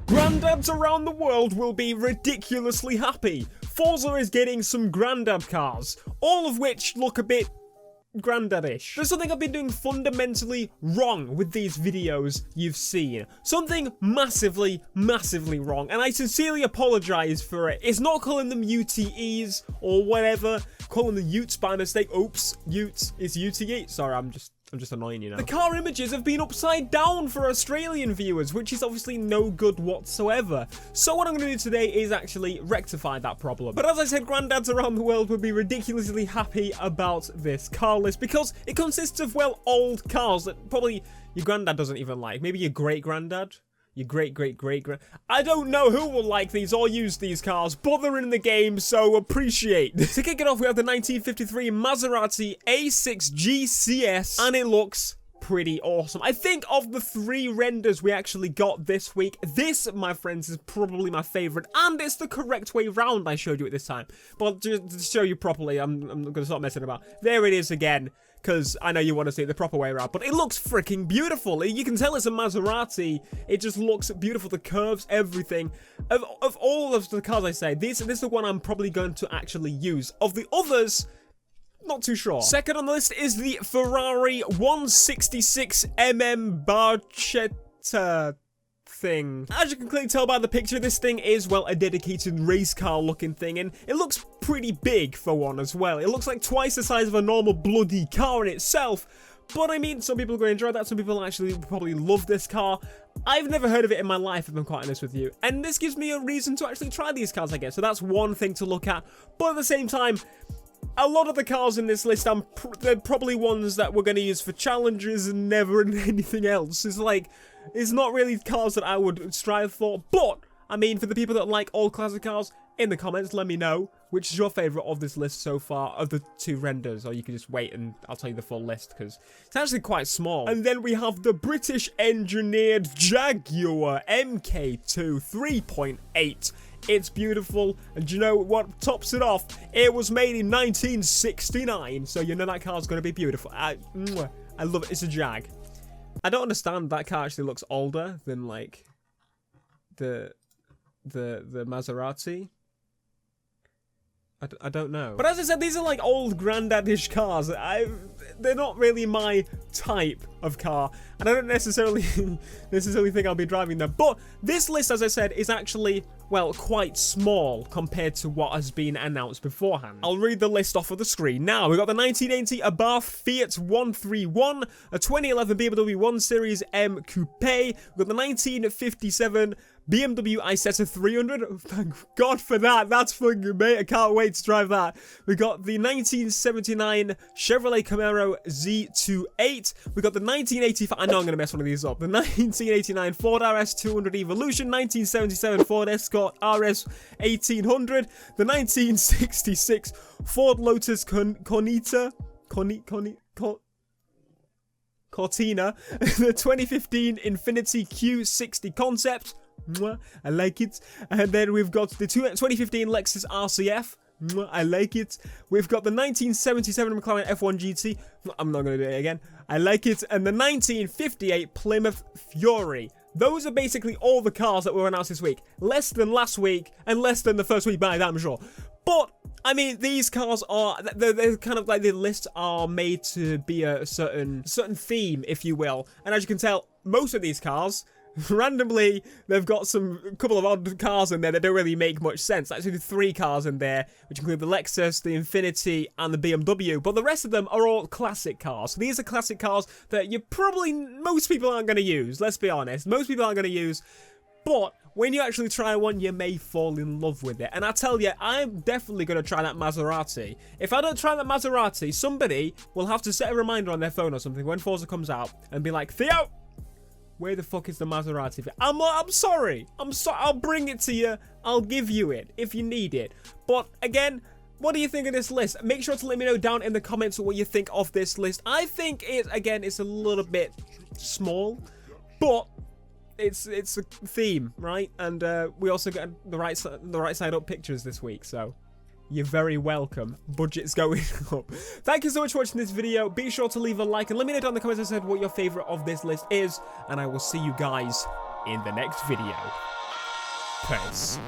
Granddads around the world will be ridiculously happy. Forza is getting some Grandad cars, all of which look a bit Grandad-ish. There's something I've been doing fundamentally wrong with these videos you've seen. Something massively, massively wrong, and I sincerely apologize for it. It's not calling them UTEs or whatever, calling them Utes by mistake. Oops, Utes. It's UTE. Sorry, I'm just annoying you now. The car images have been upside down for Australian viewers, which is obviously no good whatsoever. So what I'm going to do today is actually rectify that problem. But as I said, granddads around the world would be ridiculously happy about this car list because it consists of, well, old cars that probably your granddad doesn't even like. Maybe your great-granddad? Your great-great-great-grand... I don't know who will like these or use these cars, but they're in the game, so appreciate. To kick it off, we have the 1953 Maserati A6 GCS, and it looks pretty awesome. I think of the 3 renders we actually got this week, this, my friends, is probably my favorite, and it's the correct way round I showed you at this time. But to show you properly, I'm going to stop messing about. There it is again. Because I know you want to see it the proper way around, but it looks freaking beautiful. You can tell it's a Maserati. It just looks beautiful. The curves, everything. Of all of the cars I say, this is the one I'm probably going to actually use. Of the others, not too sure. Second on the list is the Ferrari 166mm Barchetta thing. As you can clearly tell by the picture, this thing is, well, a dedicated race car looking thing, and it looks pretty big for one as well. It looks like twice the size of a normal bloody car in itself, but I mean, some people are going to enjoy that, some people actually probably love this car. I've never heard of it in my life, if I'm quite honest with you, and this gives me a reason to actually try these cars, I guess, so that's one thing to look at, but at the same time, a lot of the cars in this list, they're probably ones that we're going to use for challenges and never anything else. It's not really cars that I would strive for, but, I mean, for the people that like all classic cars, in the comments, let me know which is your favourite of this list so far, of the 2 renders, or you can just wait and I'll tell you the full list, because it's actually quite small. And then we have the British engineered Jaguar MK2 3.8. It's beautiful, and do you know what tops it off? It was made in 1969, so you know that car's going to be beautiful. I love it. It's a Jag. I don't understand that car actually looks older than, like, the Maserati. I don't know. But as I said, these are like old granddad-ish cars. They're not really my type of car, and I don't necessarily think I'll be driving them. But this list, as I said, is actually, well, quite small compared to what has been announced beforehand. I'll read the list off of the screen now. We've got the 1980 Abarth Fiat 131, a 2011 BMW 1 Series M Coupe. We've got the 1957 BMW Isetta 300. Thank God for that. That's fucking mate. I can't wait to drive that. We got the 1979 Chevrolet Camaro Z28. We got the 1985. I know I'm going to mess one of these up. The 1989 Ford RS 200 Evolution. 1977 Ford Escort RS 1800. The 1966 Ford Lotus Cortina. The 2015 Infiniti Q60 Concept. I like it. And then we've got the 2015 Lexus RCF. I like it. We've got the 1977 McLaren F1 GT. I'm not going to do it again. I like it. And the 1958 Plymouth Fury. Those are basically all the cars that were announced this week. Less than last week and less than the first week by that, I'm sure. But, I mean, these cars are, they're kind of like, the lists are made to be a certain theme, if you will. And as you can tell, most of these cars, randomly, they've got a couple of odd cars in there that don't really make much sense. Actually, 3 cars in there, which include the Lexus, the Infiniti, and the BMW. But the rest of them are all classic cars. So these are classic cars that most people aren't going to use. Let's be honest. Most people aren't going to use. But when you actually try one, you may fall in love with it. And I tell you, I'm definitely going to try that Maserati. If I don't try that Maserati, somebody will have to set a reminder on their phone or something when Forza comes out and be like, Theo, where the fuck is the Maserati? I'm sorry. I'll bring it to you. I'll give you it if you need it. But again, what do you think of this list? Make sure to let me know down in the comments what you think of this list. I think it's a little bit small, but it's a theme, right? And we also got the right side up pictures this week, so you're very welcome. Budget's going up. Thank you so much for watching this video. Be sure to leave a like and let me know down in the comments what your favorite of this list is, and I will see you guys in the next video. Peace.